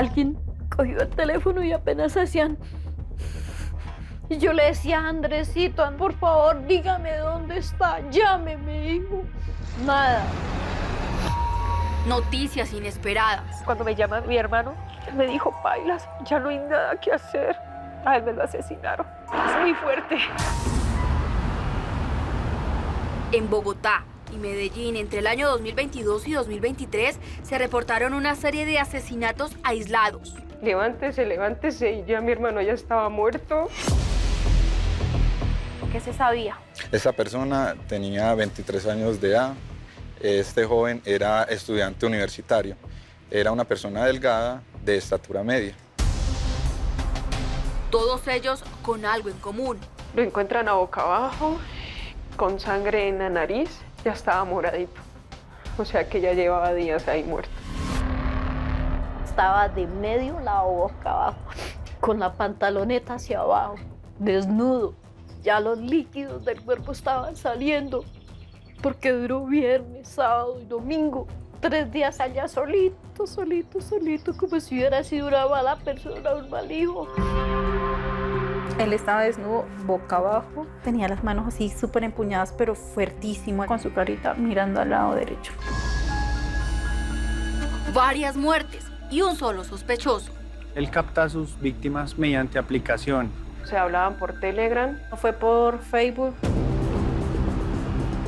Alguien cogió el teléfono y apenas hacían... Y yo le decía a Andresito, por favor, dígame dónde está, llámeme, hijo. Nada. Noticias inesperadas. Cuando me llama mi hermano, él me dijo, pailas, ya no hay nada que hacer. A él me lo asesinaron. Es muy fuerte. En Bogotá y Medellín, entre el año 2022 y 2023, se reportaron una serie de asesinatos aislados. Levántese, levántese, y ya mi hermano ya estaba muerto. ¿Qué se sabía? Esta persona tenía 23 años de edad. Este joven era estudiante universitario. Era una persona delgada, de estatura media. Todos ellos con algo en común. Lo encuentran a boca abajo, con sangre en la nariz, ya estaba moradito. O sea que ya llevaba días ahí muerto. Estaba de medio lado boca abajo, con la pantaloneta hacia abajo, desnudo. Ya los líquidos del cuerpo estaban saliendo, porque duró viernes, sábado y domingo. 3 días allá solito, solito, solito, como si hubiera sido una mala persona, un mal hijo. Él estaba desnudo, boca abajo, tenía las manos así súper empuñadas, pero fuertísimo, con su carita mirando al lado derecho. Varias muertes y un solo sospechoso. Él capta a sus víctimas mediante aplicación. Se hablaban por Telegram. Fue por Facebook.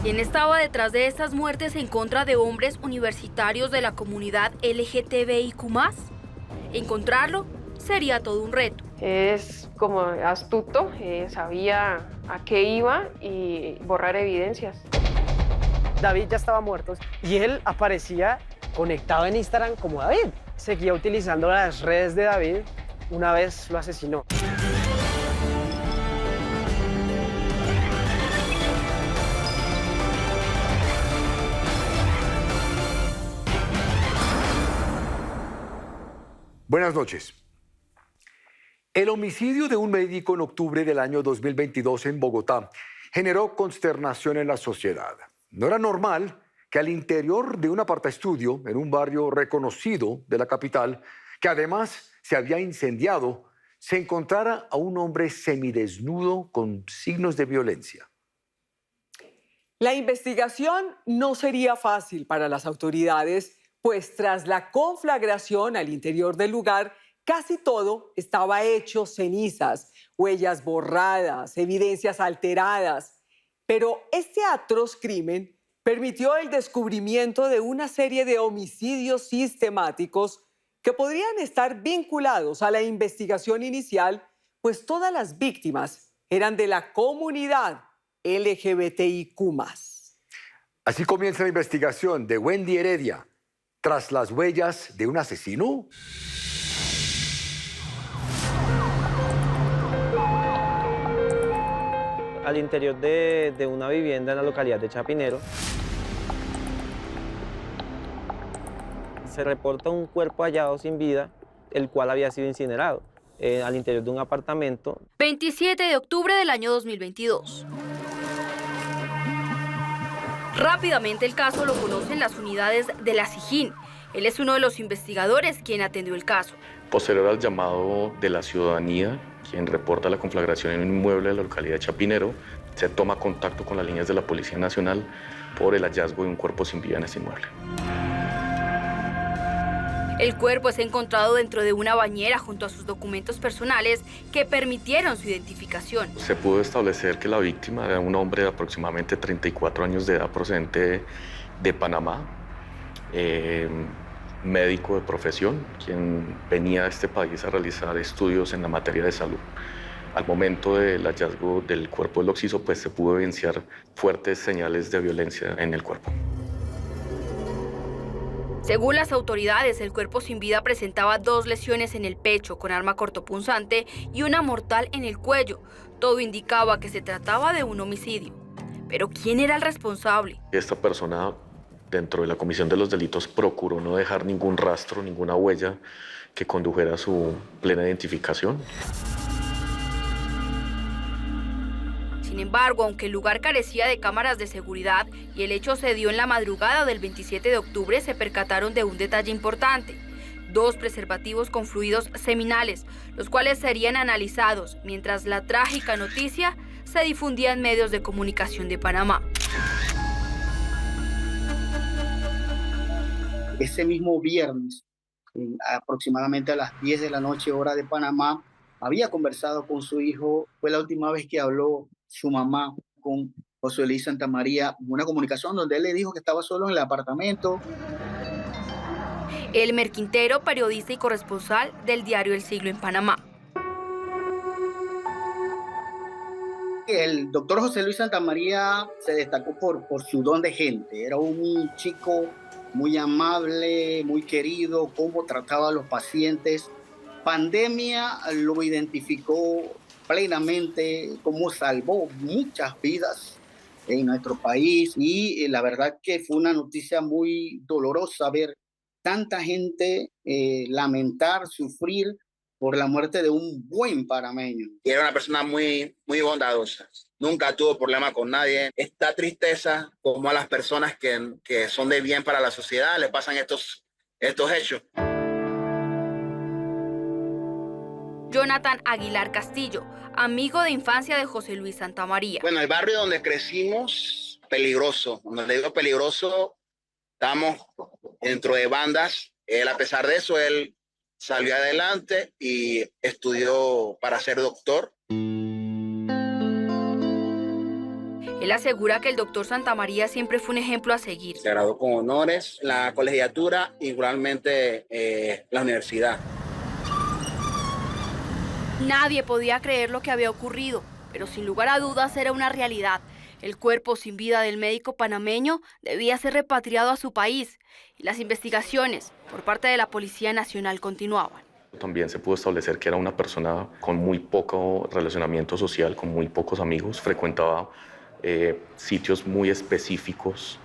¿Quién estaba detrás de estas muertes en contra de hombres universitarios de la comunidad LGTBIQ+? Encontrarlo sería todo un reto. Es como astuto, sabía a qué iba y borrar evidencias. David ya estaba muerto y él aparecía conectado en Instagram como David. Seguía utilizando las redes de David, una vez lo asesinó. Buenas noches. El homicidio de un médico en octubre del año 2022 en Bogotá generó consternación en la sociedad. No era normal que al interior de un apartaestudio en un barrio reconocido de la capital, que además se había incendiado, se encontrara a un hombre semidesnudo con signos de violencia. La investigación no sería fácil para las autoridades, pues tras la conflagración al interior del lugar, casi todo estaba hecho cenizas, huellas borradas, evidencias alteradas. Pero este atroz crimen permitió el descubrimiento de una serie de homicidios sistemáticos que podrían estar vinculados a la investigación inicial, pues todas las víctimas eran de la comunidad LGBTIQ+. Así comienza la investigación de Wendy Heredia, tras las huellas de un asesino. Al interior de una vivienda en la localidad de Chapinero, se reporta un cuerpo hallado sin vida, el cual había sido incinerado al interior de un apartamento. 27 de octubre del año 2022. Rápidamente el caso lo conocen las unidades de la SIJIN. Él es uno de los investigadores quien atendió el caso. Posterior al llamado de la ciudadanía, quien reporta la conflagración en un inmueble de la localidad de Chapinero, se toma contacto con las líneas de la Policía Nacional por el hallazgo de un cuerpo sin vida en ese inmueble. El cuerpo es encontrado dentro de una bañera junto a sus documentos personales que permitieron su identificación. Se pudo establecer que la víctima era un hombre de aproximadamente 34 años de edad procedente de Panamá, médico de profesión, quien venía a este país a realizar estudios en la materia de salud. Al momento del hallazgo del cuerpo del occiso, pues se pudo evidenciar fuertes señales de violencia en el cuerpo. Según las autoridades, el cuerpo sin vida presentaba 2 lesiones en el pecho con arma cortopunzante y una mortal en el cuello. Todo indicaba que se trataba de un homicidio. Pero ¿quién era el responsable? Esta persona, dentro de la comisión de los delitos, procuró no dejar ningún rastro, ninguna huella que condujera a su plena identificación. Sin embargo, aunque el lugar carecía de cámaras de seguridad y el hecho se dio en la madrugada del 27 de octubre, se percataron de un detalle importante. 2 preservativos con fluidos seminales, los cuales serían analizados mientras la trágica noticia se difundía en medios de comunicación de Panamá. Ese mismo viernes, aproximadamente a las 10 de la noche, hora de Panamá, había conversado con su hijo. Fue la última vez que habló su mamá con José Luis Santamaría, una comunicación donde él le dijo que estaba solo en el apartamento. Elmer Quintero, periodista y corresponsal del diario El Siglo en Panamá. El doctor José Luis Santamaría se destacó por su don de gente. Era un chico muy amable, muy querido, cómo trataba a los pacientes. Pandemia lo identificó plenamente, cómo salvó muchas vidas en nuestro país, y la verdad que fue una noticia muy dolorosa ver tanta gente lamentar, sufrir por la muerte de un buen panameño. Y era una persona muy, muy bondadosa. Nunca tuvo problema con nadie. Esta tristeza, como a las personas que son de bien para la sociedad, le pasan estos hechos. Jonathan Aguilar Castillo, amigo de infancia de José Luis Santamaría. Bueno, el barrio donde crecimos, peligroso. Cuando le digo peligroso, estamos dentro de bandas. Él, a pesar de eso, él salió adelante y estudió para ser doctor. Él asegura que el doctor Santamaría siempre fue un ejemplo a seguir. Se graduó con honores, la colegiatura, igualmente la universidad. Nadie podía creer lo que había ocurrido, pero sin lugar a dudas era una realidad. El cuerpo sin vida del médico panameño debía ser repatriado a su país y las investigaciones por parte de la Policía Nacional continuaban. También se pudo establecer que era una persona con muy poco relacionamiento social, con muy pocos amigos, frecuentaba sitios muy específicos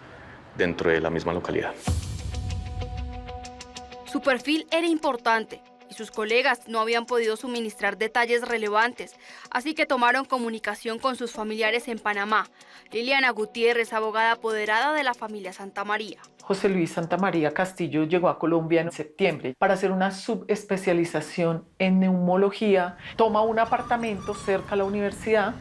dentro de la misma localidad. Su perfil era importante y sus colegas no habían podido suministrar detalles relevantes, así que tomaron comunicación con sus familiares en Panamá. Liliana Gutiérrez, abogada apoderada de la familia Santamaría. José Luis Santamaría Castillo llegó a Colombia en septiembre para hacer una subespecialización en neumología. Toma un apartamento cerca a la universidad.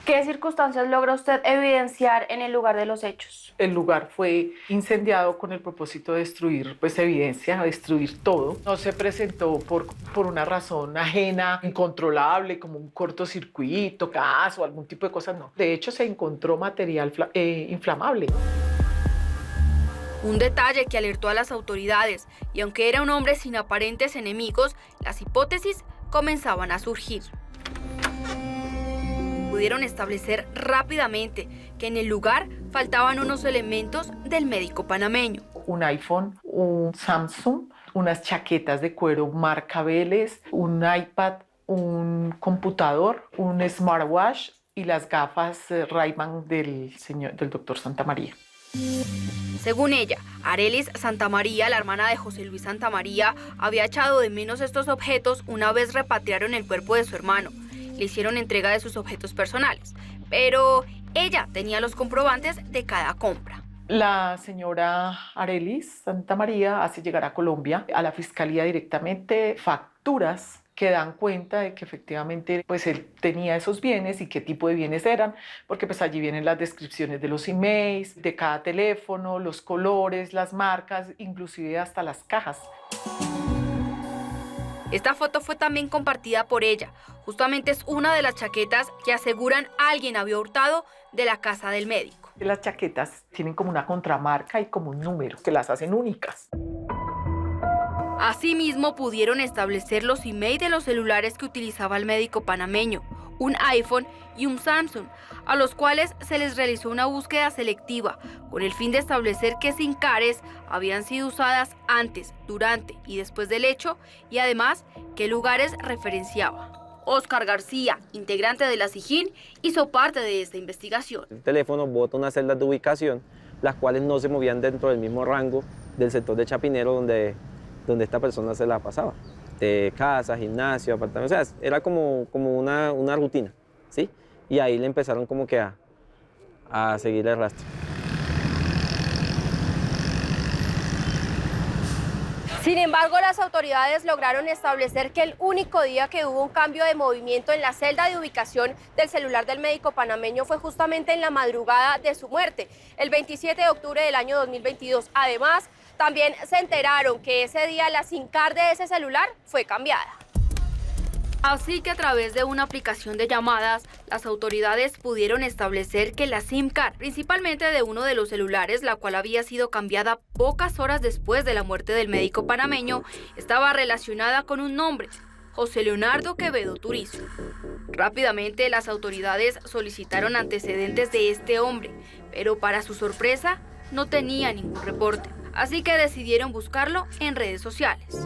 ¿Qué circunstancias logra usted evidenciar en el lugar de los hechos? El lugar fue incendiado con el propósito de destruir evidencia, destruir todo. No se presentó por una razón ajena, incontrolable, como un cortocircuito, gas o algún tipo de cosas, no. De hecho, se encontró material inflamable. Un detalle que alertó a las autoridades, y aunque era un hombre sin aparentes enemigos, las hipótesis comenzaban a surgir. Pudieron establecer rápidamente que en el lugar faltaban unos elementos del médico panameño. Un iPhone, un Samsung, unas chaquetas de cuero marca Vélez, un iPad, un computador, un smartwatch y las gafas Ray-Ban del doctor Santamaría. Según ella, Arelis Santamaría, la hermana de José Luis Santamaría, había echado de menos estos objetos una vez repatriaron el cuerpo de su hermano. Le hicieron entrega de sus objetos personales, pero ella tenía los comprobantes de cada compra. La señora Arelis Santamaría hace llegar a Colombia, a la fiscalía directamente, facturas que dan cuenta de que efectivamente él tenía esos bienes y qué tipo de bienes eran, porque allí vienen las descripciones de los emails, de cada teléfono, los colores, las marcas, inclusive hasta las cajas. Esta foto fue también compartida por ella. Justamente es una de las chaquetas que aseguran alguien había hurtado de la casa del médico. Las chaquetas tienen como una contramarca y como un número que las hacen únicas. Asimismo, pudieron establecer los emails de los celulares que utilizaba el médico panameño, un iPhone y un Samsung, a los cuales se les realizó una búsqueda selectiva con el fin de establecer qué SIM-cards habían sido usadas antes, durante y después del hecho, y además qué lugares referenciaba. Oscar García, integrante de la SIJIN, hizo parte de esta investigación. El teléfono bota unas celdas de ubicación, las cuales no se movían dentro del mismo rango del sector de Chapinero donde esta persona se la pasaba. De casa, gimnasio, apartamento, o sea, era como una rutina, ¿sí? Y ahí le empezaron como que a seguir el rastro. Sin embargo, las autoridades lograron establecer que el único día que hubo un cambio de movimiento en la celda de ubicación del celular del médico panameño fue justamente en la madrugada de su muerte, el 27 de octubre del año 2022. Además, también se enteraron que ese día la SIM card de ese celular fue cambiada. Así que a través de una aplicación de llamadas, las autoridades pudieron establecer que la SIM card, principalmente de uno de los celulares, la cual había sido cambiada pocas horas después de la muerte del médico panameño, estaba relacionada con un nombre: José Leonardo Quevedo Turizo. Rápidamente las autoridades solicitaron antecedentes de este hombre, pero para su sorpresa no tenía ningún reporte, así que decidieron buscarlo en redes sociales.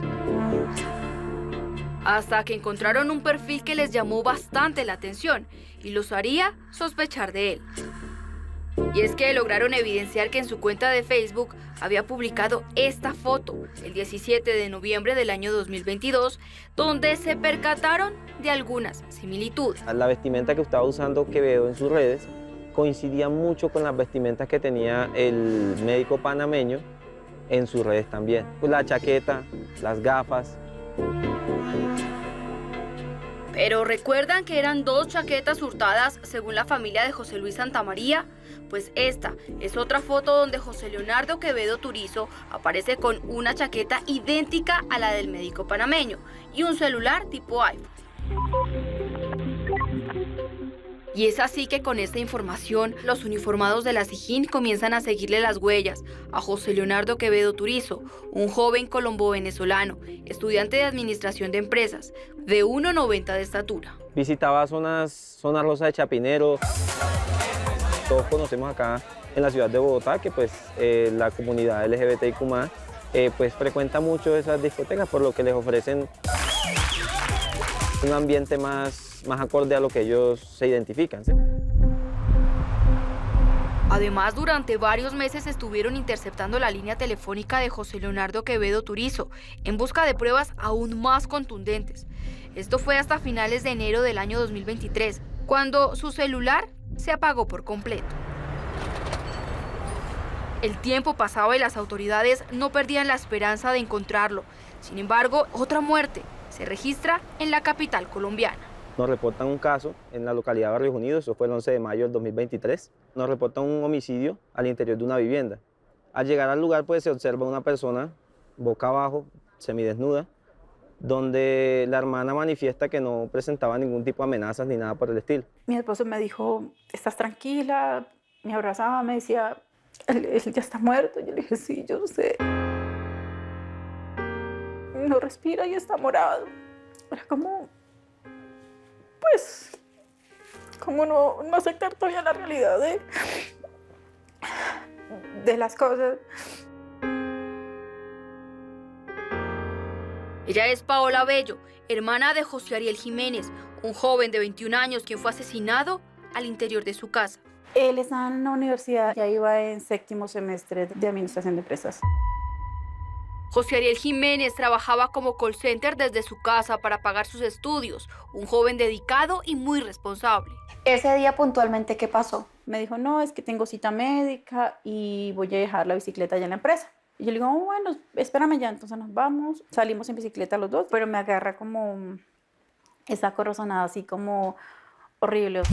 Hasta que encontraron un perfil que les llamó bastante la atención y los haría sospechar de él. Y es que lograron evidenciar que en su cuenta de Facebook había publicado esta foto el 17 de noviembre del año 2022, donde se percataron de algunas similitudes. La vestimenta que estaba usando Quevedo en sus redes coincidía mucho con las vestimentas que tenía el médico panameño en sus redes también. Pues la chaqueta, las gafas. Pero ¿recuerdan que eran dos chaquetas hurtadas según la familia de José Luis Santamaría? Pues esta es otra foto donde José Leonardo Quevedo Turizo aparece con una chaqueta idéntica a la del médico panameño y un celular tipo iPhone. Y es así que con esta información, los uniformados de la SIJIN comienzan a seguirle las huellas a José Leonardo Quevedo Turizo, un joven colombo-venezolano, estudiante de Administración de Empresas, de 1,90 de estatura. Visitaba zona rosa de Chapinero. Todos conocemos acá en la ciudad de Bogotá que pues la comunidad LGBTIQ+, pues frecuenta mucho esas discotecas, por lo que les ofrecen un ambiente más acorde a lo que ellos se identifican, ¿sí? Además, durante varios meses estuvieron interceptando la línea telefónica de José Leonardo Quevedo Turizo en busca de pruebas aún más contundentes. Esto fue hasta finales de enero del año 2023, cuando su celular se apagó por completo. El tiempo pasaba y las autoridades no perdían la esperanza de encontrarlo. Sin embargo, otra muerte se registra en la capital colombiana. Nos reportan un caso en la localidad de Barrios Unidos, eso fue el 11 de mayo del 2023. Nos reportan un homicidio al interior de una vivienda. Al llegar al lugar, pues se observa una persona boca abajo, semidesnuda, donde la hermana manifiesta que no presentaba ningún tipo de amenazas ni nada por el estilo. Mi esposo me dijo, ¿estás tranquila? Me abrazaba, me decía, él ya está muerto. Yo le dije, sí, yo sé. No respira y está morado. Era como, pues, como no aceptar todavía la realidad de las cosas. Ella es Paola Bello, hermana de José Ariel Jiménez, un joven de 21 años quien fue asesinado al interior de su casa. Él estaba en la universidad, ya iba en 7º semestre de Administración de Empresas. José Ariel Jiménez trabajaba como call center desde su casa para pagar sus estudios, un joven dedicado y muy responsable. Ese día puntualmente, ¿qué pasó? Me dijo, no, es que tengo cita médica y voy a dejar la bicicleta allá en la empresa. Y yo le digo, bueno, espérame ya, entonces nos vamos. Salimos en bicicleta los dos, pero me agarra como esa corazonada así como horrible.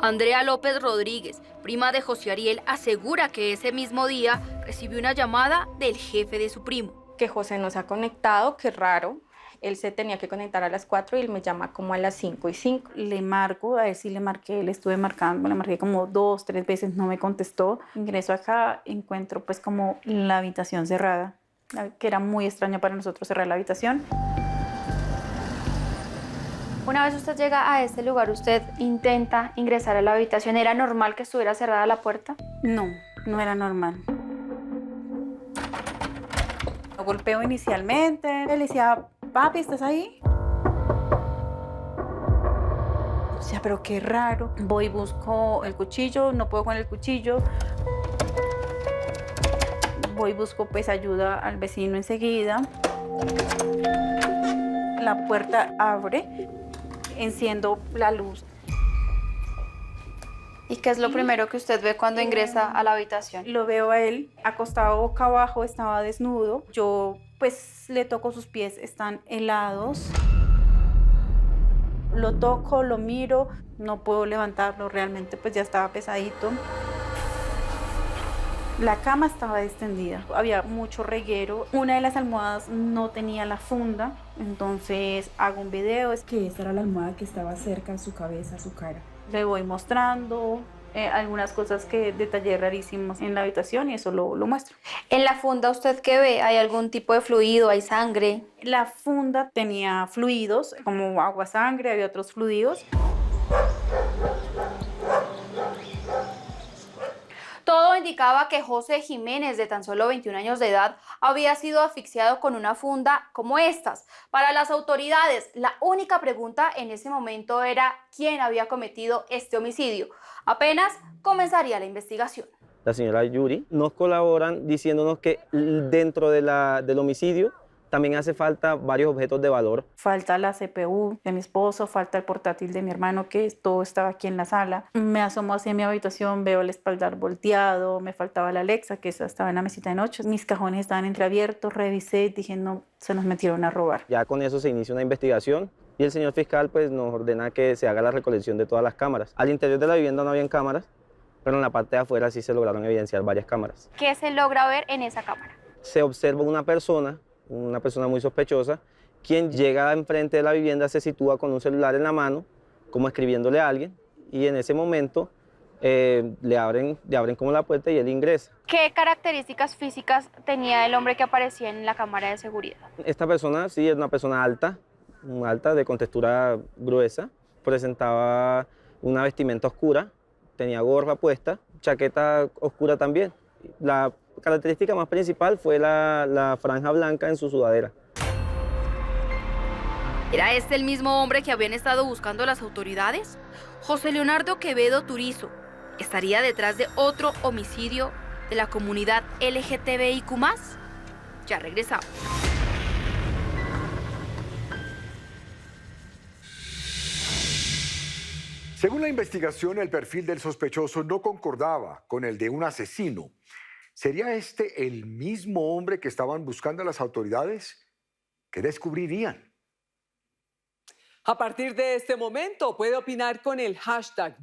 Andrea López Rodríguez, prima de José Ariel, asegura que ese mismo día recibió una llamada del jefe de su primo. Que José no se ha conectado, qué raro. Él se tenía que conectar a las 4 y él me llama como a las 5:05. Le marco, a ver si le marqué, le estuve marcando, le marqué como 2, 3 veces, no me contestó. Ingreso acá, encuentro pues como la habitación cerrada, que era muy extraño para nosotros cerrar la habitación. Una vez usted llega a este lugar, usted intenta ingresar a la habitación. ¿Era normal que estuviera cerrada la puerta? No, no era normal. Lo golpeo inicialmente. Él decía, papi, ¿estás ahí? O sea, pero qué raro. Voy y busco el cuchillo, no puedo con el cuchillo. Voy y busco pues ayuda al vecino enseguida. La puerta abre. Enciendo la luz ¿Y qué es lo primero que usted ve cuando ingresa a la habitación? Lo veo a él acostado boca abajo, estaba desnudo. Yo pues le toco sus pies, están helados. Lo toco, lo miro, no puedo levantarlo, realmente pues ya estaba pesadito. La cama estaba extendida, había mucho reguero. Una de las almohadas no tenía la funda, entonces hago un video. Es que esta era la almohada que estaba cerca a su cabeza, a su cara. Le voy mostrando algunas cosas que detallé rarísimos en la habitación y eso lo muestro. ¿En la funda usted qué ve? ¿Hay algún tipo de fluido? ¿Hay sangre? La funda tenía fluidos, como agua, sangre, había otros fluidos. Todo indicaba que José Jiménez, de tan solo 21 años de edad, había sido asfixiado con una funda como estas. Para las autoridades, la única pregunta en ese momento era quién había cometido este homicidio. Apenas comenzaría la investigación. La señora Yuri nos colaboran diciéndonos que dentro del homicidio también hace falta varios objetos de valor. Falta la CPU de mi esposo, falta el portátil de mi hermano, que todo estaba aquí en la sala. Me asomo hacia mi habitación, veo el espaldar volteado, me faltaba la Alexa, que esa estaba en la mesita de noche. Mis cajones estaban entreabiertos, revisé, dije, no, se nos metieron a robar. Ya con eso se inicia una investigación y el señor fiscal pues, nos ordena que se haga la recolección de todas las cámaras. Al interior de la vivienda no habían cámaras, pero en la parte de afuera sí se lograron evidenciar varias cámaras. ¿Qué se logra ver en esa cámara? Se observa una persona muy sospechosa, quien llega enfrente de la vivienda, se sitúa con un celular en la mano, como escribiéndole a alguien, y en ese momento le abren como la puerta y él ingresa. ¿Qué características físicas tenía el hombre que aparecía en la cámara de seguridad? Esta persona sí es una persona alta, de contextura gruesa, presentaba una vestimenta oscura, tenía gorra puesta, chaqueta oscura también. La característica más principal fue la franja blanca en su sudadera. ¿Era este el mismo hombre que habían estado buscando las autoridades? José Leonardo Quevedo Turizo estaría detrás de otro homicidio de la comunidad LGTBIQ+. Ya regresamos. Según la investigación, el perfil del sospechoso no concordaba con el de un asesino. ¿Sería este el mismo hombre que estaban buscando las autoridades? ¿Qué descubrirían? A partir de este momento puede opinar con el hashtag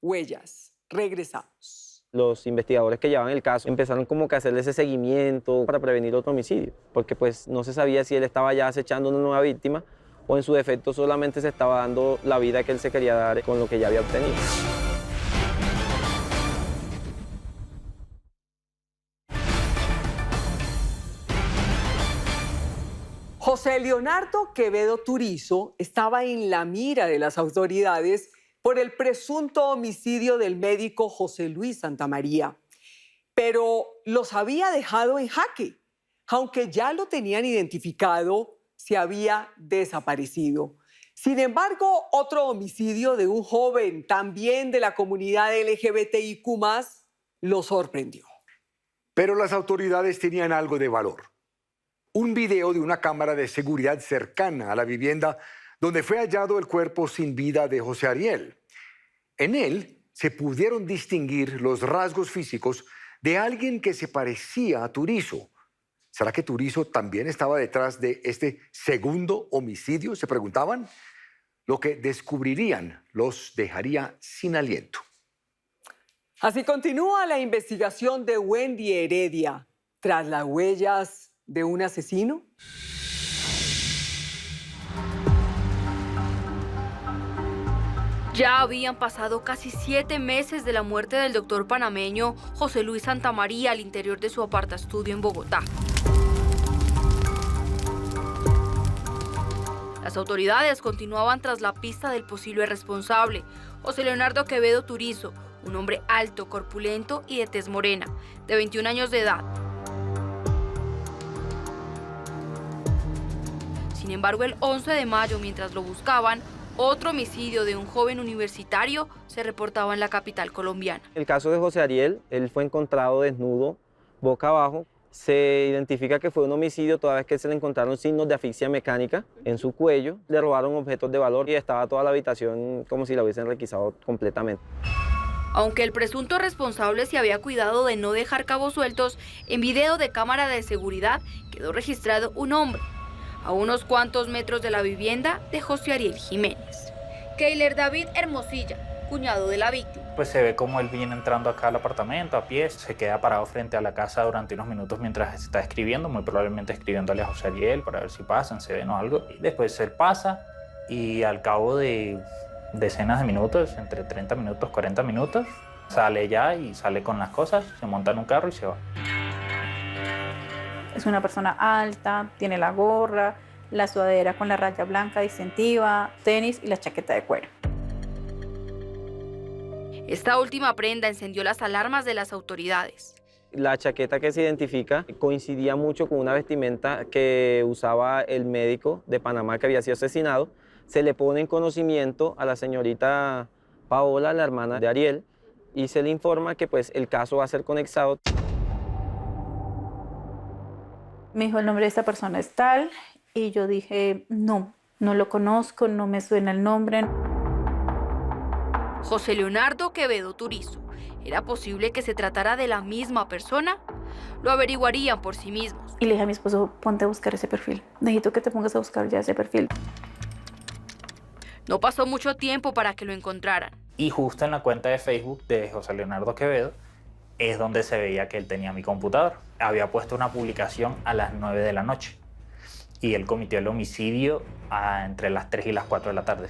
#huellas. Regresamos. Los investigadores que llevaban el caso empezaron como que a hacerle ese seguimiento para prevenir otro homicidio, porque pues no se sabía si él estaba ya acechando una nueva víctima o en su defecto solamente se estaba dando la vida que él se quería dar con lo que ya había obtenido. José Leonardo Quevedo Turizo estaba en la mira de las autoridades por el presunto homicidio del médico José Luis Santamaría, pero los había dejado en jaque. Aunque ya lo tenían identificado, se había desaparecido. Sin embargo, otro homicidio de un joven, también de la comunidad LGBTIQ+, lo sorprendió. Pero las autoridades tenían algo de valor. Un video de una cámara de seguridad cercana a la vivienda donde fue hallado el cuerpo sin vida de José Ariel. En él se pudieron distinguir los rasgos físicos de alguien que se parecía a Turizo. ¿Será que Turizo también estaba detrás de este segundo homicidio? Se preguntaban. Lo que descubrirían los dejaría sin aliento. Así continúa la investigación de Wendy Heredia tras las huellas de un asesino. Ya habían pasado casi 7 meses de la muerte del doctor panameño José Luis Santamaría al interior de su apartaestudio en Bogotá. Las autoridades continuaban tras la pista del posible responsable, José Leonardo Quevedo Turizo, un hombre alto, corpulento y de tez morena, de 21 años de edad. Sin embargo, el 11 de mayo, mientras lo buscaban, otro homicidio de un joven universitario se reportaba en la capital colombiana. El caso de José Ariel, él fue encontrado desnudo, boca abajo, Se identifica que fue un homicidio toda vez que se le encontraron signos de asfixia mecánica en su cuello, le robaron objetos de valor y estaba toda la habitación como si la hubiesen requisado completamente. Aunque el presunto responsable se había cuidado de no dejar cabos sueltos, en video de cámara de seguridad quedó registrado un hombre a unos cuantos metros de la vivienda de José Ariel Jiménez. Keiler David Hermosilla, cuñado de la víctima. Pues se ve como él viene entrando acá al apartamento a pie, se queda parado frente a la casa durante unos minutos mientras se está escribiendo, muy probablemente escribiéndole a José Ariel para ver si pasan, se ven o algo. Y después él pasa y al cabo de decenas de minutos, entre 30 minutos, 40 minutos, sale ya y sale con las cosas, se monta en un carro y se va. Es una persona alta, tiene la gorra, la sudadera con la raya blanca distintiva, tenis y la chaqueta de cuero. Esta última prenda encendió las alarmas de las autoridades. La chaqueta que se identifica coincidía mucho con una vestimenta que usaba el médico de Panamá que había sido asesinado. Se le pone en conocimiento a la señorita Paola, la hermana de Ariel, y se le informa que pues, el caso va a ser conexado. Me dijo, el nombre de esta persona es tal, y yo dije, no lo conozco, no me suena el nombre. José Leonardo Quevedo Turizo. ¿Era posible que se tratara de la misma persona? Lo averiguarían por sí mismos. Y le dije a mi esposo, ponte a buscar ese perfil. Necesito que te pongas a buscar ya ese perfil. No pasó mucho tiempo para que lo encontraran. Y justo en la cuenta de Facebook de José Leonardo Quevedo es donde se veía que él tenía mi computador. Había puesto una publicación a las 9 de la noche y él cometió el homicidio entre las 3 y las 4 de la tarde.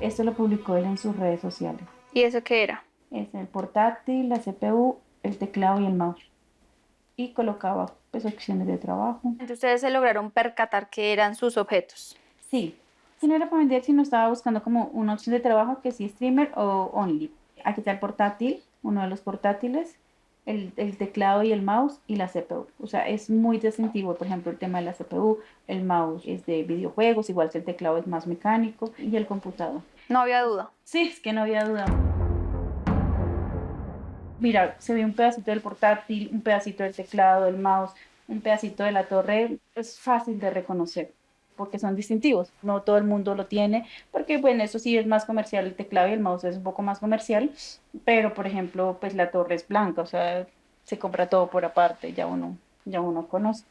Esto lo publicó él en sus redes sociales. ¿Y eso qué era? Es el portátil, la CPU, el teclado y el mouse. Y colocaba pues opciones de trabajo. Entonces ustedes se lograron percatar que eran sus objetos. Sí. Si no era para vender, sino estaba buscando como una opción de trabajo que sí streamer o only. Aquí está el portátil, uno de los portátiles, el teclado y el mouse y la CPU. O sea, es muy distintivo. Por ejemplo, el tema de la CPU, el mouse es de videojuegos, igual que el teclado es más mecánico y el computador. No había duda. Sí, es que no había duda. Mira, se ve un pedacito del portátil, un pedacito del teclado, del mouse, un pedacito de la torre. Es fácil de reconocer porque son distintivos. No todo el mundo lo tiene, porque bueno, eso sí es más comercial, el teclado y el mouse es un poco más comercial, pero por ejemplo, pues la torre es blanca, o sea, se compra todo por aparte, ya uno conoce.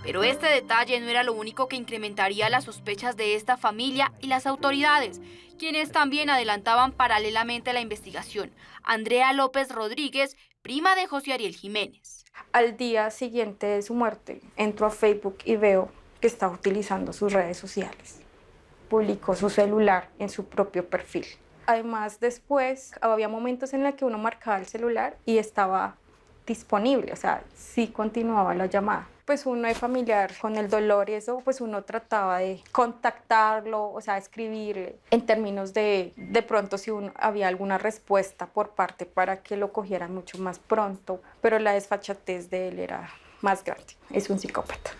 Pero este detalle no era lo único que incrementaría las sospechas de esta familia y las autoridades, quienes también adelantaban paralelamente la investigación. Andrea López Rodríguez, prima de José Ariel Jiménez. Al día siguiente de su muerte, entro a Facebook y veo que está utilizando sus redes sociales. Publicó su celular en su propio perfil. Además, después había momentos en los que uno marcaba el celular y estaba disponible, o sea, sí continuaba la llamada. Pues uno es familiar con el dolor y eso, pues uno trataba de contactarlo, o sea, escribirle en términos de pronto si había alguna respuesta por parte para que lo cogieran mucho más pronto, pero la desfachatez de él era más grande, es un psicópata.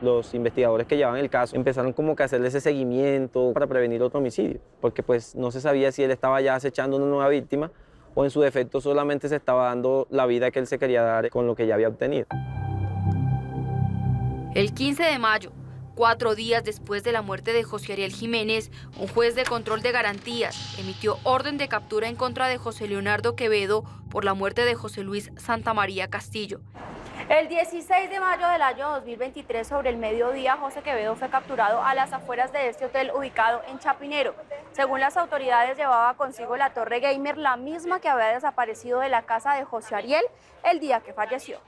Los investigadores que llevaban el caso empezaron como que a hacerle ese seguimiento para prevenir otro homicidio, porque pues no se sabía si él estaba ya acechando una nueva víctima o en su defecto solamente se estaba dando la vida que él se quería dar con lo que ya había obtenido. El 15 de mayo, 4 días después de la muerte de José Ariel Jiménez, un juez de control de garantías emitió orden de captura en contra de José Leonardo Quevedo por la muerte de José Luis Santamaría Castillo. El 16 de mayo del año 2023, sobre el mediodía, José Quevedo fue capturado a las afueras de este hotel ubicado en Chapinero. Según las autoridades, llevaba consigo la torre gamer, la misma que había desaparecido de la casa de José Ariel el día que falleció.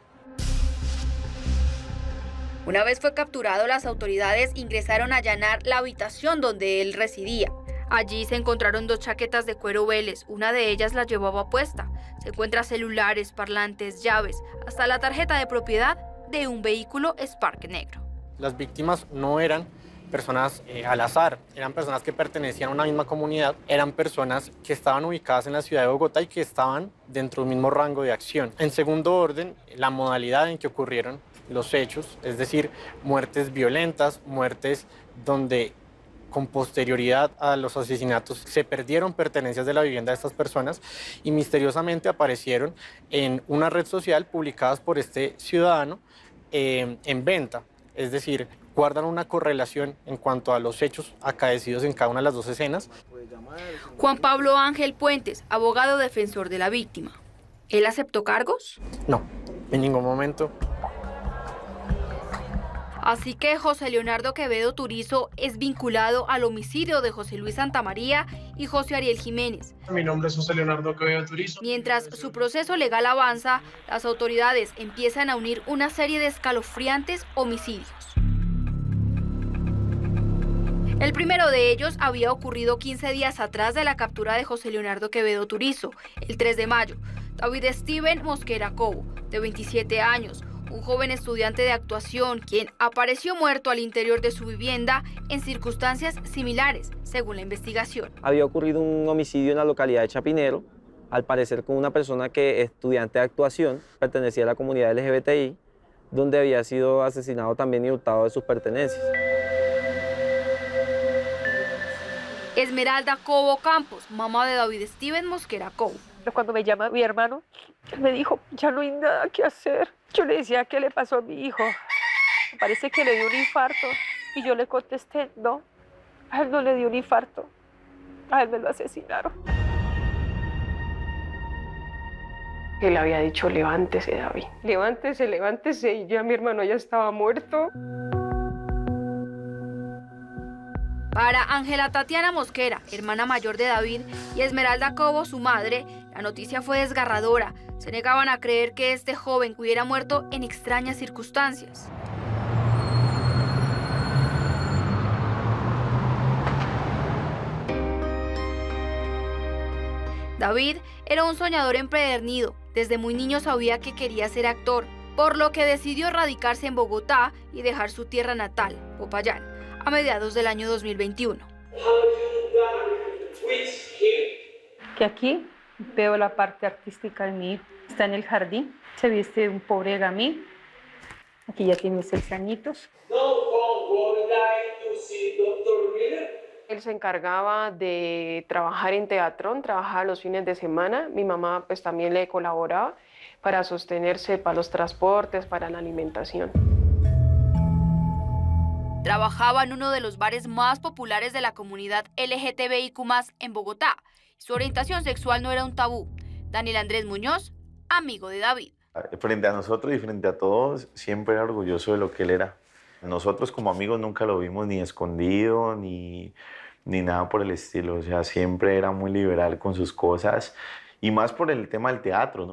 Una vez fue capturado, las autoridades ingresaron a allanar la habitación donde él residía. Allí se encontraron 2 chaquetas de cuero Vélez, una de ellas la llevaba puesta. Se encuentran celulares, parlantes, llaves, hasta la tarjeta de propiedad de un vehículo Spark negro. Las víctimas no eran personas al azar, eran personas que pertenecían a una misma comunidad, eran personas que estaban ubicadas en la ciudad de Bogotá y que estaban dentro del mismo rango de acción. En segundo orden, la modalidad en que ocurrieron los hechos, es decir, muertes violentas, muertes donde con posterioridad a los asesinatos se perdieron pertenencias de la vivienda de estas personas y misteriosamente aparecieron en una red social publicadas por este ciudadano en venta. Es decir, guardan una correlación en cuanto a los hechos acaecidos en cada una de las dos escenas. Juan Pablo Ángel Puentes, abogado defensor de la víctima. ¿Él aceptó cargos? No, en ningún momento. Así que José Leonardo Quevedo Turizo es vinculado al homicidio de José Luis Santamaría y José Ariel Jiménez. Mi nombre es José Leonardo Quevedo Turizo. Mientras su proceso legal avanza, las autoridades empiezan a unir una serie de escalofriantes homicidios. El primero de ellos había ocurrido 15 días atrás de la captura de José Leonardo Quevedo Turizo, el 3 de mayo. David Steven Mosquera Cobo, de 27 años, un joven estudiante de actuación quien apareció muerto al interior de su vivienda en circunstancias similares, según la investigación. Había ocurrido un homicidio en la localidad de Chapinero, al parecer con una persona que es estudiante de actuación, pertenecía a la comunidad LGBTI, donde había sido asesinado también y hurtado de sus pertenencias. Esmeralda Cobo Campos, mamá de David Steven Mosquera Cobo. Cuando me llama mi hermano, él me dijo, ya no hay nada que hacer. Yo le decía, ¿qué le pasó a mi hijo? Parece que le dio un infarto. Y yo le contesté, no, a él no le dio un infarto, a él me lo asesinaron. Él había dicho, levántese, David. Levántese, levántese, y ya mi hermano ya estaba muerto. Para Ángela Tatiana Mosquera, hermana mayor de David, y Esmeralda Cobo, su madre, la noticia fue desgarradora. Se negaban a creer que este joven hubiera muerto en extrañas circunstancias. David era un soñador empedernido. Desde muy niño sabía que quería ser actor, por lo que decidió radicarse en Bogotá y dejar su tierra natal, Popayán, a mediados del año 2021. Que aquí veo la parte artística de mi hijo. Está en el jardín, se viste un pobre gamín. Aquí ya tiene 6 añitos. Él se encargaba de trabajar en teatro, trabajaba los fines de semana. Mi mamá pues también le colaboraba para sostenerse, para los transportes, para la alimentación. Trabajaba en uno de los bares más populares de la comunidad LGTBIQ+ en Bogotá. Su orientación sexual no era un tabú. Daniel Andrés Muñoz, amigo de David. Frente a nosotros y frente a todos, siempre era orgulloso de lo que él era. Nosotros como amigos nunca lo vimos ni escondido, ni nada por el estilo. O sea, siempre era muy liberal con sus cosas y más por el tema del teatro, ¿no?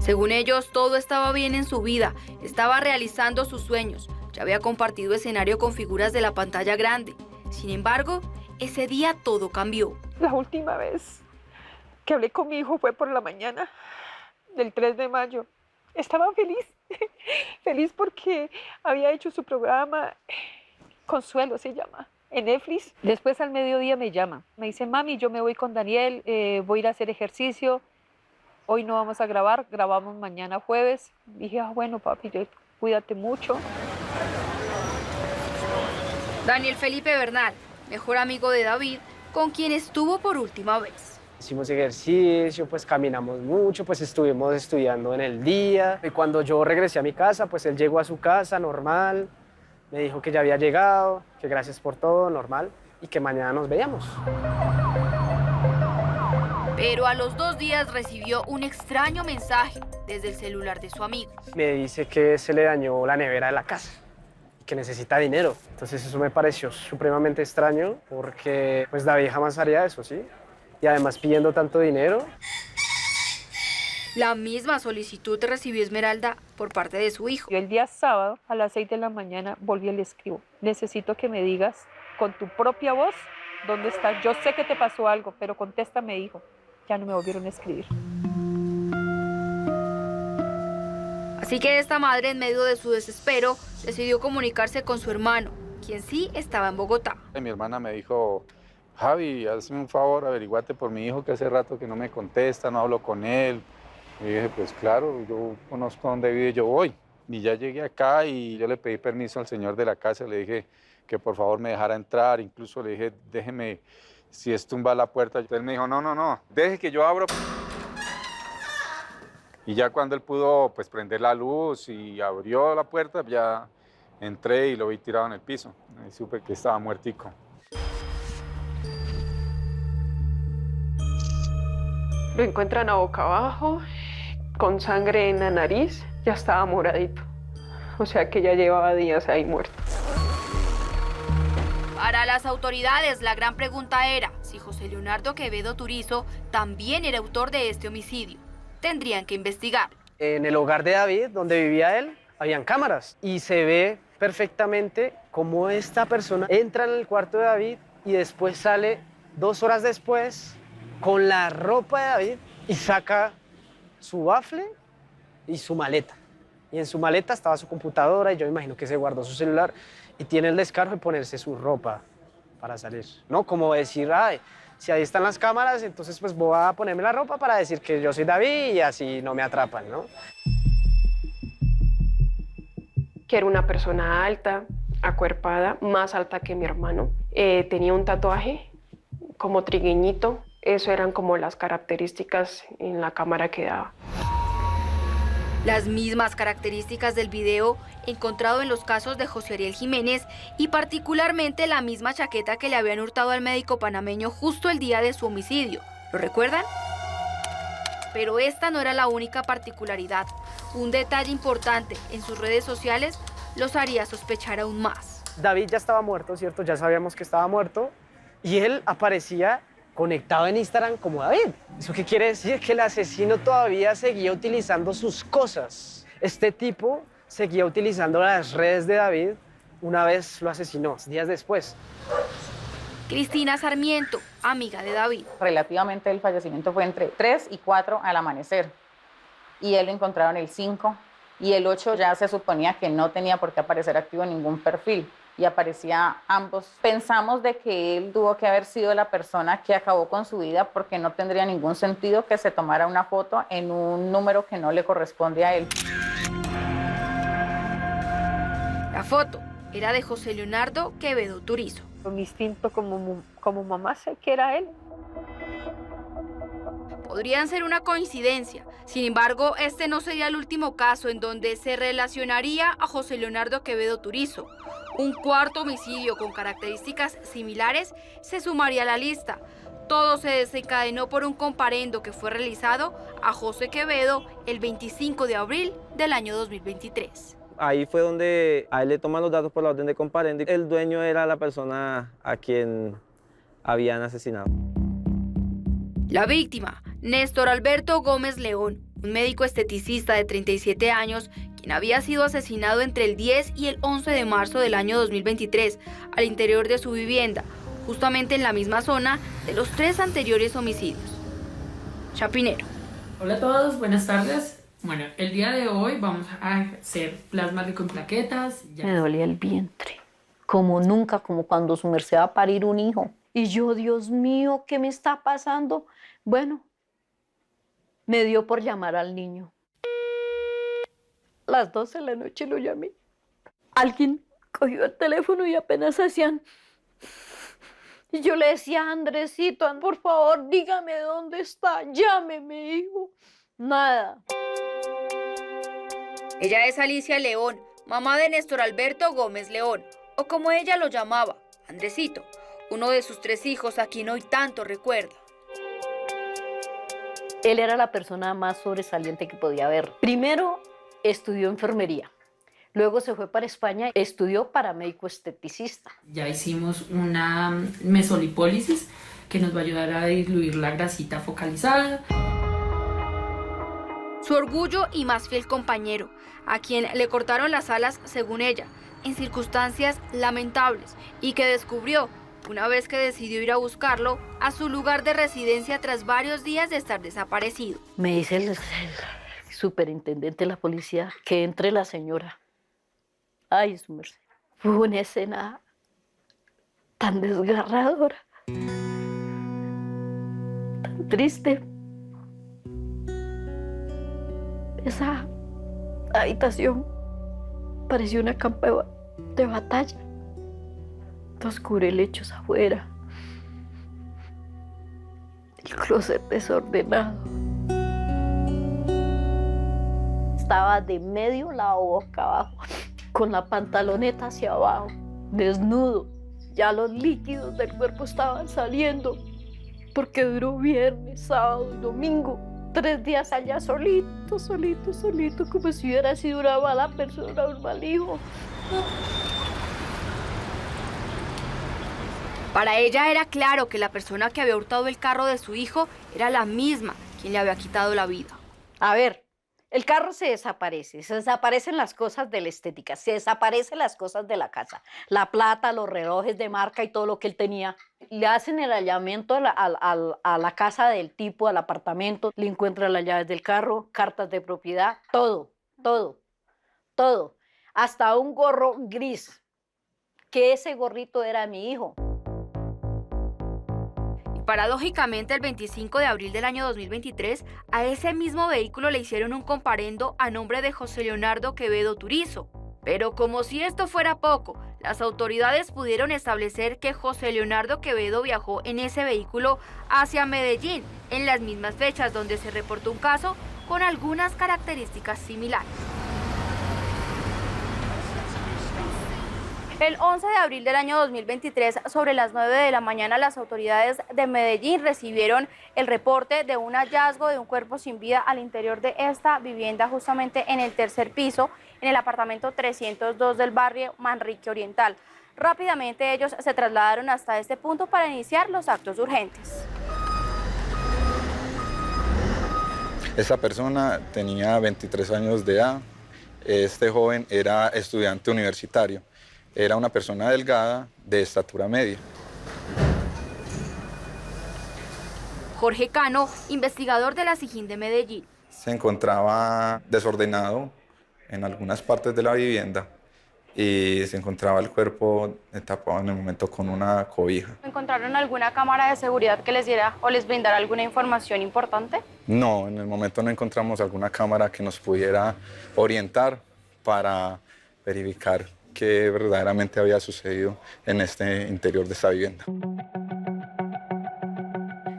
Según ellos, todo estaba bien en su vida, estaba realizando sus sueños, ya había compartido escenario con figuras de la pantalla grande. Sin embargo, ese día todo cambió. La última vez que hablé con mi hijo fue por la mañana del 3 de mayo. Estaba feliz, feliz porque había hecho su programa, Consuelo se llama, en Netflix. Después al mediodía me llama, me dice, mami, yo me voy con Daniel, voy a ir a hacer ejercicio. Hoy no vamos a grabar, grabamos mañana jueves. Dije, bueno, papi, cuídate mucho. Daniel Felipe Bernal, mejor amigo de David, con quien estuvo por última vez. Hicimos ejercicio, pues caminamos mucho, pues estuvimos estudiando en el día. Y cuando yo regresé a mi casa, pues él llegó a su casa normal, me dijo que ya había llegado, que gracias por todo, normal, y que mañana nos veíamos. Pero a los 2 días recibió un extraño mensaje desde el celular de su amigo. Me dice que se le dañó la nevera de la casa y que necesita dinero. Entonces eso me pareció supremamente extraño porque pues David jamás haría eso, ¿sí? Y además pidiendo tanto dinero. La misma solicitud recibió Esmeralda por parte de su hijo. Yo el día sábado a las 6 de la mañana volví y le escribo. Necesito que me digas con tu propia voz dónde estás. Yo sé que te pasó algo, pero contéstame, hijo. Ya no me volvieron a escribir. Así que esta madre, en medio de su desespero, decidió comunicarse con su hermano, quien sí estaba en Bogotá. Mi hermana me dijo, Javi, hazme un favor, averiguate por mi hijo que hace rato que no me contesta, no hablo con él. Y dije, pues claro, yo conozco dónde vive, yo voy. Y ya llegué acá y yo le pedí permiso al señor de la casa, le dije que por favor me dejara entrar, incluso le dije, déjeme, si es tumbar la puerta. Él me dijo, no, deje que yo abro. Y ya cuando él pudo pues prender la luz y abrió la puerta, ya entré y lo vi tirado en el piso. Y supe que estaba muertico. Lo encuentran a boca abajo, con sangre en la nariz, ya estaba moradito. O sea que ya llevaba días ahí muerto. Para las autoridades, la gran pregunta era si José Leonardo Quevedo Turizo también era autor de este homicidio. Tendrían que investigar. En el hogar de David, donde vivía él, habían cámaras y se ve perfectamente cómo esta persona entra en el cuarto de David y después sale 2 horas después con la ropa de David y saca su bafle y su maleta. Y en su maleta estaba su computadora y yo imagino que se guardó su celular y tiene el descaro de ponerse su ropa para salir. No como decir, ay, si ahí están las cámaras, entonces pues voy a ponerme la ropa para decir que yo soy David y así no me atrapan, ¿no? Que era una persona alta, acuerpada, más alta que mi hermano. Tenía un tatuaje como trigueñito. Eso eran como las características en la cámara que daba. Las mismas características del video encontrado en los casos de José Ariel Jiménez y particularmente la misma chaqueta que le habían hurtado al médico panameño justo el día de su homicidio. ¿Lo recuerdan? Pero esta no era la única particularidad. Un detalle importante en sus redes sociales los haría sospechar aún más. David ya estaba muerto, ¿cierto? Ya sabíamos que estaba muerto y él aparecía conectado en Instagram como David. ¿Eso qué quiere decir? Que el asesino todavía seguía utilizando sus cosas. Este tipo seguía utilizando las redes de David una vez lo asesinó, días después. Cristina Sarmiento, amiga de David. Relativamente el fallecimiento fue entre 3 y 4 al amanecer. Y él lo encontraron el 5 y el 8 ya se suponía que no tenía por qué aparecer activo en ningún perfil. Y aparecía ambos. Pensamos de que él tuvo que haber sido la persona que acabó con su vida porque no tendría ningún sentido que se tomara una foto en un número que no le corresponde a él. La foto era de José Leonardo Quevedo Turizo. Mi instinto como mamá sé que era él. Podrían ser una coincidencia. Sin embargo, este no sería el último caso en donde se relacionaría a José Leonardo Quevedo Turizo. Un cuarto homicidio con características similares se sumaría a la lista. Todo se desencadenó por un comparendo que fue realizado a José Quevedo el 25 de abril del año 2023. Ahí fue donde a él le toman los datos por la orden de comparendo. El dueño era la persona a quien habían asesinado. La víctima, Néstor Alberto Gómez León, un médico esteticista de 37 años, quien había sido asesinado entre el 10 y el 11 de marzo del año 2023 al interior de su vivienda, justamente en la misma zona de los 3 anteriores homicidios. Chapinero. Hola a todos, buenas tardes. Bueno, el día de hoy vamos a hacer plasma rico en plaquetas. Me dolía el vientre, como nunca, como cuando su merced va a parir un hijo. Y yo, Dios mío, ¿qué me está pasando? Bueno, me dio por llamar al niño. A las 12 de la noche lo llamé. Alguien cogió el teléfono y apenas hacían... Y yo le decía, Andresito, por favor, dígame dónde está, llámeme, hijo. Nada. Ella es Alicia León, mamá de Néstor Alberto Gómez León, o como ella lo llamaba, Andresito, uno de sus 3 hijos a quien hoy tanto recuerda. Él era la persona más sobresaliente que podía haber. Primero estudió enfermería, luego se fue para España, estudió para médico esteticista. Ya hicimos una mesolipólisis que nos va a ayudar a diluir la grasita focalizada. Su orgullo y más fiel compañero, a quien le cortaron las alas, según ella, en circunstancias lamentables, y que descubrió, una vez que decidió ir a buscarlo, a su lugar de residencia tras varios días de estar desaparecido. Me dice el superintendente de la policía que entre la señora. Ay, su merced. Fue una escena tan desgarradora, tan triste. Esa habitación parecía una campo de batalla. Dos cubrelechos afuera. El closet desordenado. Estaba de medio lado boca abajo, con la pantaloneta hacia abajo, desnudo. Ya los líquidos del cuerpo estaban saliendo, porque duró viernes, sábado y domingo. 3 días allá solito, como si hubiera sido una mala persona, un mal hijo. Para ella era claro que la persona que había hurtado el carro de su hijo era la misma quien le había quitado la vida. A ver, el carro se desaparecen las cosas de la estética, se desaparecen las cosas de la casa, la plata, los relojes de marca y todo lo que él tenía. Le hacen el allanamiento a la casa del tipo, al apartamento, le encuentran las llaves del carro, cartas de propiedad, todo, hasta un gorro gris, que ese gorrito era mi hijo. Paradójicamente, el 25 de abril del año 2023, a ese mismo vehículo le hicieron un comparendo a nombre de José Leonardo Quevedo Turizo. Pero como si esto fuera poco, las autoridades pudieron establecer que José Leonardo Quevedo viajó en ese vehículo hacia Medellín, en las mismas fechas donde se reportó un caso con algunas características similares. El 11 de abril del año 2023, sobre las 9 de la mañana, las autoridades de Medellín recibieron el reporte de un hallazgo de un cuerpo sin vida al interior de esta vivienda, justamente en el 3er piso, en el apartamento 302 del barrio Manrique Oriental. Rápidamente ellos se trasladaron hasta este punto para iniciar los actos urgentes. Esta persona tenía 23 años de edad. Este joven era estudiante universitario. Era una persona delgada, de estatura media. Jorge Cano, investigador de la SIJIN de Medellín. Se encontraba desordenado en algunas partes de la vivienda y se encontraba el cuerpo tapado en el momento con una cobija. ¿Encontraron alguna cámara de seguridad que les diera o les brindara alguna información importante? No, en el momento no encontramos alguna cámara que nos pudiera orientar para verificar qué verdaderamente había sucedido en este interior de esta vivienda.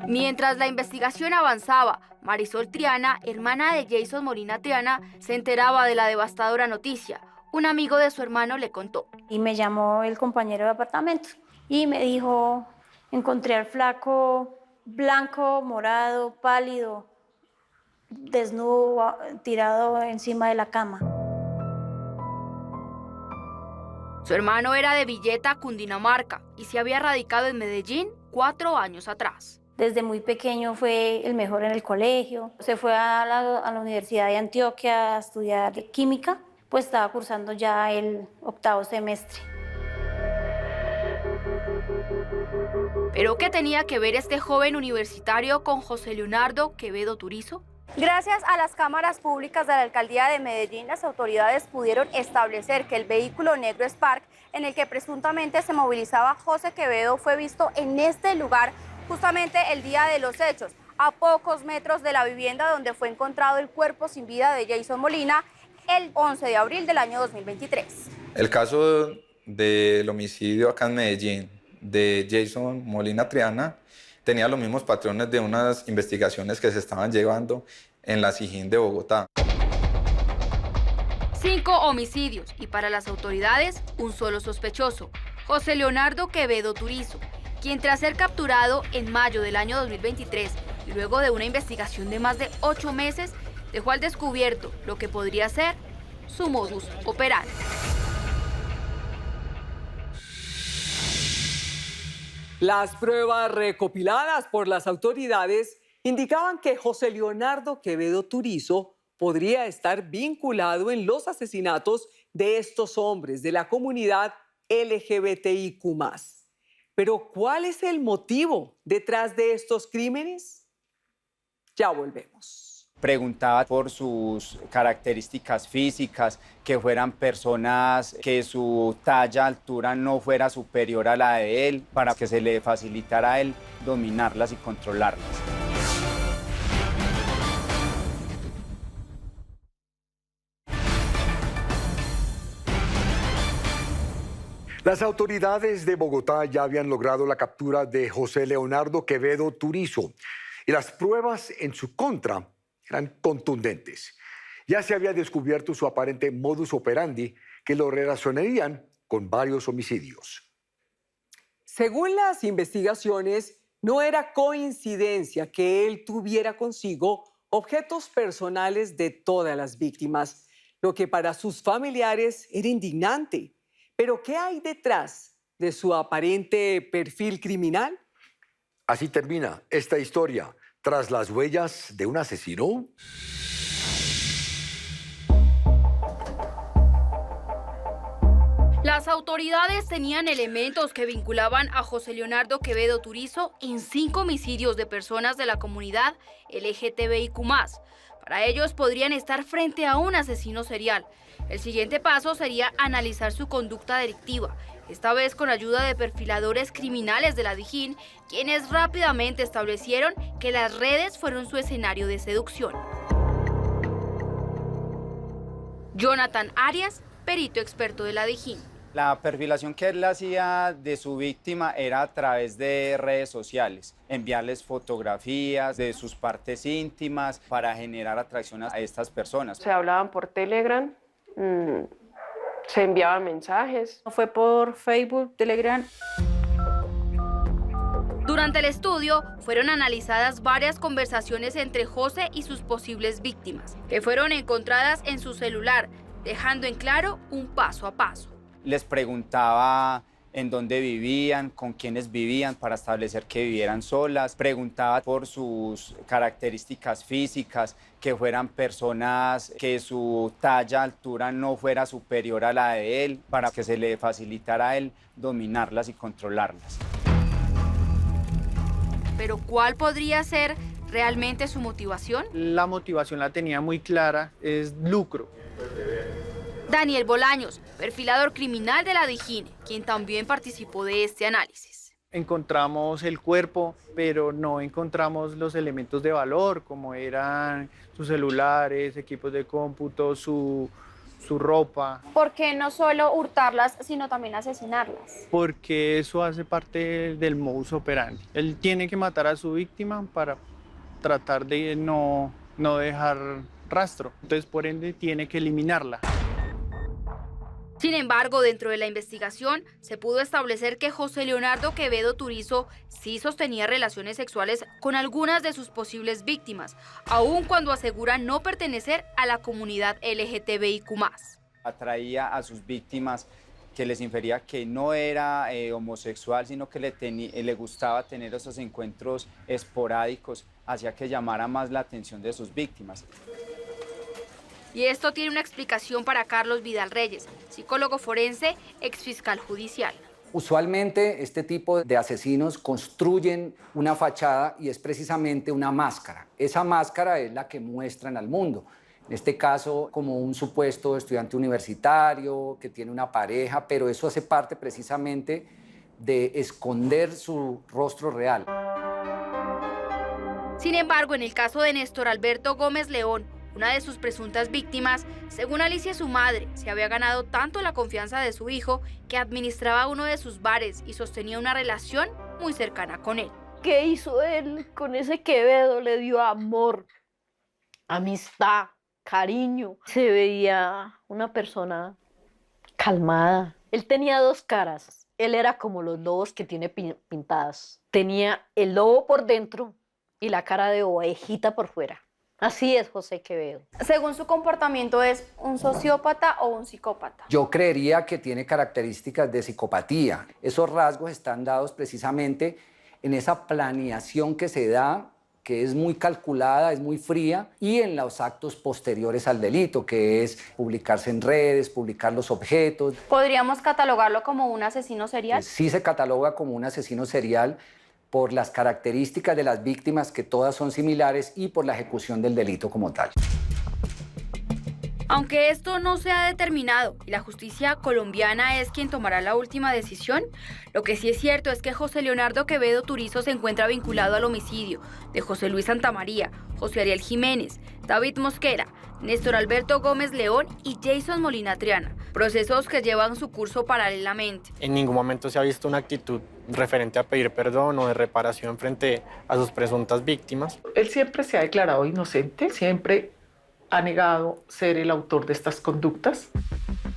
Mientras la investigación avanzaba, Marisol Triana, hermana de Jason Molina Triana, se enteraba de la devastadora noticia. Un amigo de su hermano le contó. Y me llamó el compañero de apartamento y me dijo, encontré al flaco blanco, morado, pálido, desnudo, tirado encima de la cama. Su hermano era de Villeta, Cundinamarca, y se había radicado en Medellín 4 años atrás. Desde muy pequeño fue el mejor en el colegio. Se fue a la Universidad de Antioquia a estudiar química, pues estaba cursando ya el 8º semestre. ¿Pero qué tenía que ver este joven universitario con José Leonardo Quevedo Turizo? Gracias a las cámaras públicas de la alcaldía de Medellín, las autoridades pudieron establecer que el vehículo negro Spark, en el que presuntamente se movilizaba José Quevedo, fue visto en este lugar justamente el día de los hechos, a pocos metros de la vivienda donde fue encontrado el cuerpo sin vida de Jason Molina el 11 de abril del año 2023. El caso del homicidio acá en Medellín de Jason Molina Triana tenía los mismos patrones de unas investigaciones que se estaban llevando en la SIJIN de Bogotá. 5 homicidios y para las autoridades un solo sospechoso, José Leonardo Quevedo Turizo, quien tras ser capturado en mayo del año 2023 y luego de una investigación de más de 8 meses, dejó al descubierto lo que podría ser su modus operandi. Las pruebas recopiladas por las autoridades indicaban que José Leonardo Quevedo Turizo podría estar vinculado en los asesinatos de estos hombres de la comunidad LGBTIQ+. Pero ¿cuál es el motivo detrás de estos crímenes? Ya volvemos. Preguntaba por sus características físicas, que fueran personas que su talla, altura no fuera superior a la de él, para que se le facilitara a él dominarlas y controlarlas. Las autoridades de Bogotá ya habían logrado la captura de José Leonardo Quevedo Turizo y las pruebas en su contra eran contundentes. Ya se había descubierto su aparente modus operandi que lo relacionarían con varios homicidios. Según las investigaciones, no era coincidencia que él tuviera consigo objetos personales de todas las víctimas, lo que para sus familiares era indignante. Pero ¿qué hay detrás de su aparente perfil criminal? Así termina esta historia. Tras las huellas de un asesino. Las autoridades tenían elementos que vinculaban a José Leonardo Quevedo Turizo en 5 homicidios de personas de la comunidad LGTBIQ+. Para ellos podrían estar frente a un asesino serial. El siguiente paso sería analizar su conducta delictiva, esta vez con ayuda de perfiladores criminales de la Dijín, quienes rápidamente establecieron que las redes fueron su escenario de seducción. Jonathan Arias, perito experto de la Dijín. La perfilación que él hacía de su víctima era a través de redes sociales, enviarles fotografías de sus partes íntimas para generar atracción a estas personas. Se hablaban por Telegram, se enviaban mensajes. Fue por Facebook, Telegram. Durante el estudio fueron analizadas varias conversaciones entre José y sus posibles víctimas, que fueron encontradas en su celular, dejando en claro un paso a paso. Les preguntaba en dónde vivían, con quiénes vivían para establecer que vivieran solas. Preguntaba por sus características físicas, que fueran personas que su talla, altura no fuera superior a la de él, para que se le facilitara a él dominarlas y controlarlas. Pero ¿cuál podría ser realmente su motivación? La motivación la tenía muy clara, es lucro. Daniel Bolaños, perfilador criminal de la Dijín, quien también participó de este análisis. Encontramos el cuerpo, pero no encontramos los elementos de valor, como eran sus celulares, equipos de cómputo, su ropa. ¿Por qué no solo hurtarlas, sino también asesinarlas? Porque eso hace parte del modus operandi. Él tiene que matar a su víctima para tratar de no dejar rastro. Entonces, por ende, tiene que eliminarla. Sin embargo, dentro de la investigación se pudo establecer que José Leonardo Quevedo Turizo sí sostenía relaciones sexuales con algunas de sus posibles víctimas, aun cuando asegura no pertenecer a la comunidad LGTBIQ+. Atraía a sus víctimas que les infería que no era homosexual, sino que le gustaba tener esos encuentros esporádicos, hacía que llamara más la atención de sus víctimas. Y esto tiene una explicación para Carlos Vidal Reyes, psicólogo forense, exfiscal judicial. Usualmente este tipo de asesinos construyen una fachada y es precisamente una máscara. Esa máscara es la que muestran al mundo. En este caso, como un supuesto estudiante universitario que tiene una pareja, pero eso hace parte precisamente de esconder su rostro real. Sin embargo, en el caso de Néstor Alberto Gómez León, una de sus presuntas víctimas, según Alicia, su madre, se había ganado tanto la confianza de su hijo que administraba uno de sus bares y sostenía una relación muy cercana con él. ¿Qué hizo él con ese Quevedo? Le dio amor, amistad, cariño. Se veía una persona calmada. Él tenía 2 caras. Él era como los lobos que tiene pintadas. Tenía el lobo por dentro y la cara de ovejita por fuera. Así es José Quevedo. Según su comportamiento, ¿es un sociópata o un psicópata? Yo creería que tiene características de psicopatía. Esos rasgos están dados precisamente en esa planeación que se da, que es muy calculada, es muy fría, y en los actos posteriores al delito, que es publicarse en redes, publicar los objetos. ¿Podríamos catalogarlo como un asesino serial? Sí se cataloga como un asesino serial por las características de las víctimas, que todas son similares, y por la ejecución del delito como tal. Aunque esto no se ha determinado y la justicia colombiana es quien tomará la última decisión, lo que sí es cierto es que José Leonardo Quevedo Turizo se encuentra vinculado al homicidio de José Luis Santamaría, José Ariel Jiménez, David Mosquera, Néstor Alberto Gómez León y Jason Molina Triana, procesos que llevan su curso paralelamente. En ningún momento se ha visto una actitud referente a pedir perdón o de reparación frente a sus presuntas víctimas. Él siempre se ha declarado inocente, siempre ha negado ser el autor de estas conductas.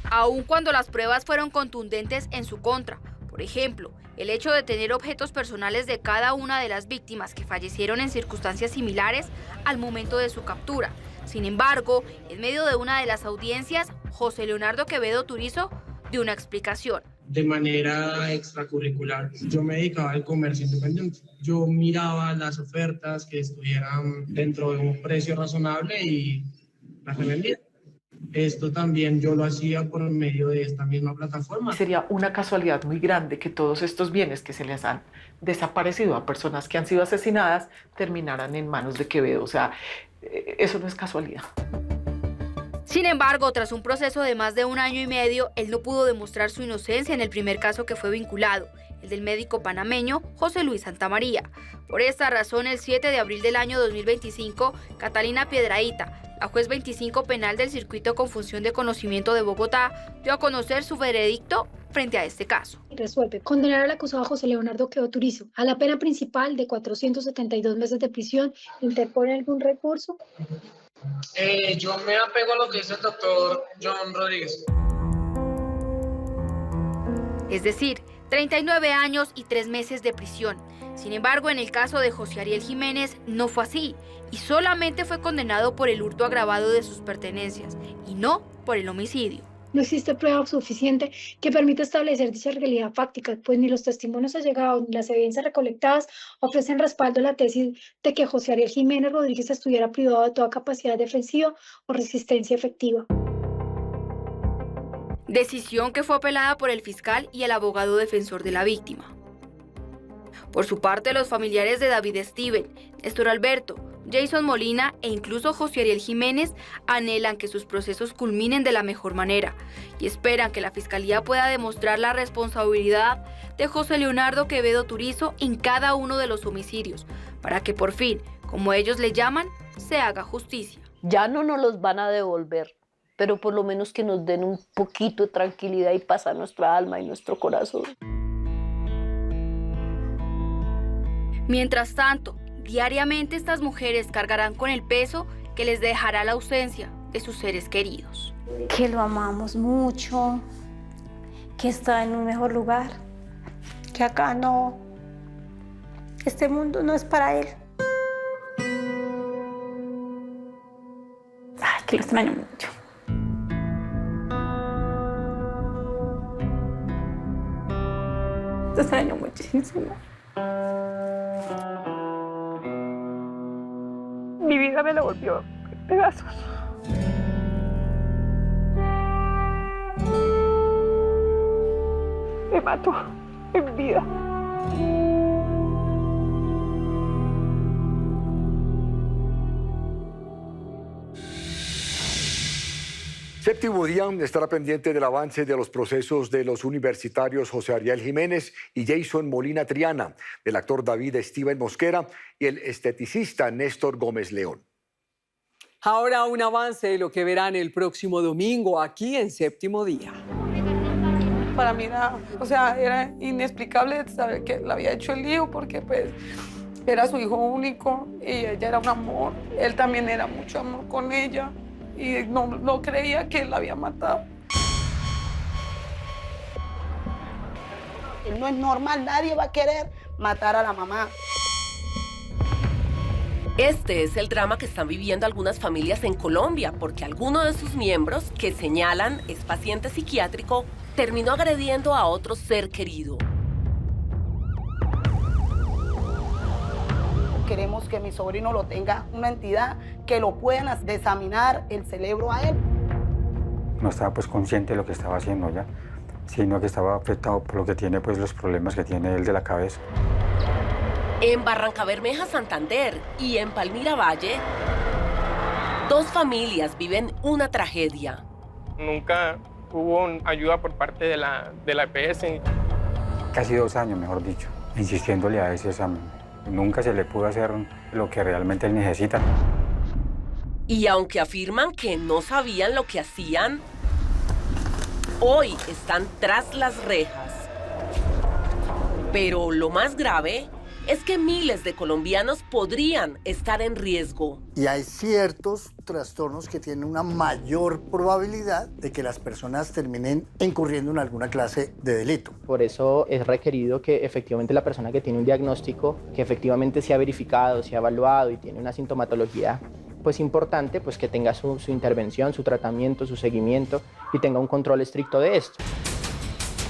Aun cuando las pruebas fueron contundentes en su contra, por ejemplo, el hecho de tener objetos personales de cada una de las víctimas que fallecieron en circunstancias similares al momento de su captura. Sin embargo, en medio de una de las audiencias, José Leonardo Quevedo Turizo dio una explicación. De manera extracurricular, yo me dedicaba al comercio independiente. Yo miraba las ofertas que estuvieran dentro de un precio razonable y las revendía. Esto también yo lo hacía por medio de esta misma plataforma. Sería una casualidad muy grande que todos estos bienes que se les han desaparecido a personas que han sido asesinadas terminaran en manos de Quevedo. O sea, eso no es casualidad. Sin embargo, tras un proceso de más de 1 año y medio, él no pudo demostrar su inocencia en el primer caso que fue vinculado, el del médico panameño José Luis Santamaría. Por esta razón, el 7 de abril del año 2025, Catalina Piedrahita, la juez 25 penal del Circuito con Función de Conocimiento de Bogotá, dio a conocer su veredicto frente a este caso. Resuelve condenar al acusado José Leonardo Quevedo Turizo a la pena principal de 472 meses de prisión. ¿Interpone algún recurso? Yo me apego a lo que dice el doctor John Rodríguez. Es decir, 39 años y 3 meses de prisión. Sin embargo, en el caso de José Ariel Jiménez no fue así y solamente fue condenado por el hurto agravado de sus pertenencias y no por el homicidio. No existe prueba suficiente que permita establecer dicha realidad fáctica, pues ni los testimonios allegados ni las evidencias recolectadas ofrecen respaldo a la tesis de que José Ariel Jiménez Rodríguez estuviera privado de toda capacidad defensiva o resistencia efectiva. Decisión que fue apelada por el fiscal y el abogado defensor de la víctima. Por su parte, los familiares de David Steven, Néstor Alberto, Jason Molina e incluso José Ariel Jiménez anhelan que sus procesos culminen de la mejor manera y esperan que la Fiscalía pueda demostrar la responsabilidad de José Leonardo Quevedo Turizo en cada uno de los homicidios, para que por fin, como ellos le llaman, se haga justicia. Ya no nos los van a devolver, pero por lo menos que nos den un poquito de tranquilidad y paz a nuestra alma y nuestro corazón. Mientras tanto, diariamente estas mujeres cargarán con el peso que les dejará la ausencia de sus seres queridos. Que lo amamos mucho, que está en un mejor lugar, que acá no, este mundo no es para él. Ay, que lo extraño mucho. Lo extraño muchísimo. Mi vida me la volvió en pedazos. Me mató en vida. Séptimo día, estará pendiente del avance de los procesos de los universitarios José Ariel Jiménez y Jason Molina Triana, del actor David Steven Mosquera y el esteticista Néstor Gómez León. Ahora un avance de lo que verán el próximo domingo aquí en Séptimo Día. Para mí era inexplicable saber que le había hecho el lío porque pues era su hijo único y ella era un amor. Él también era mucho amor con ella. Y no creía que él la había matado. No es normal, nadie va a querer matar a la mamá. Este es el drama que están viviendo algunas familias en Colombia, porque alguno de sus miembros, que señalan es paciente psiquiátrico, terminó agrediendo a otro ser querido. Queremos que mi sobrino lo tenga una entidad que lo puedan examinar el cerebro a él. No estaba pues consciente de lo que estaba haciendo ya, sino que estaba afectado por lo que tiene pues los problemas que tiene él de la cabeza. En Barrancabermeja, Santander y en Palmira Valle, 2 familias viven una tragedia. Nunca hubo ayuda por parte de la EPS. Casi 2 años, mejor dicho, insistiéndole a ese examen. Nunca se le pudo hacer lo que realmente él necesita. Y aunque afirman que no sabían lo que hacían, hoy están tras las rejas. Pero lo más grave es que miles de colombianos podrían estar en riesgo. Y hay ciertos trastornos que tienen una mayor probabilidad de que las personas terminen incurriendo en alguna clase de delito. Por eso es requerido que efectivamente la persona que tiene un diagnóstico, que efectivamente se ha verificado, se ha evaluado y tiene una sintomatología pues importante, pues que tenga su intervención, su tratamiento, su seguimiento y tenga un control estricto de esto.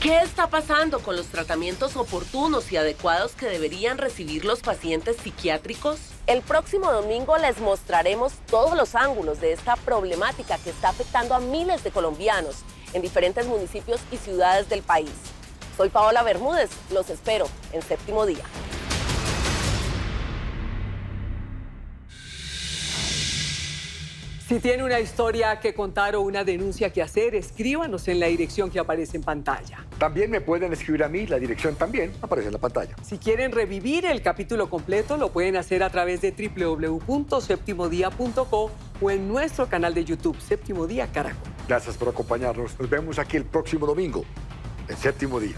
¿Qué está pasando con los tratamientos oportunos y adecuados que deberían recibir los pacientes psiquiátricos? El próximo domingo les mostraremos todos los ángulos de esta problemática que está afectando a miles de colombianos en diferentes municipios y ciudades del país. Soy Paola Bermúdez, los espero en Séptimo Día. Si tiene una historia que contar o una denuncia que hacer, escríbanos en la dirección que aparece en pantalla. También me pueden escribir a mí, la dirección también aparece en la pantalla. Si quieren revivir el capítulo completo, lo pueden hacer a través de www.septimodia.co o en nuestro canal de YouTube, Séptimo Día Caracol. Gracias por acompañarnos. Nos vemos aquí el próximo domingo, en Séptimo Día.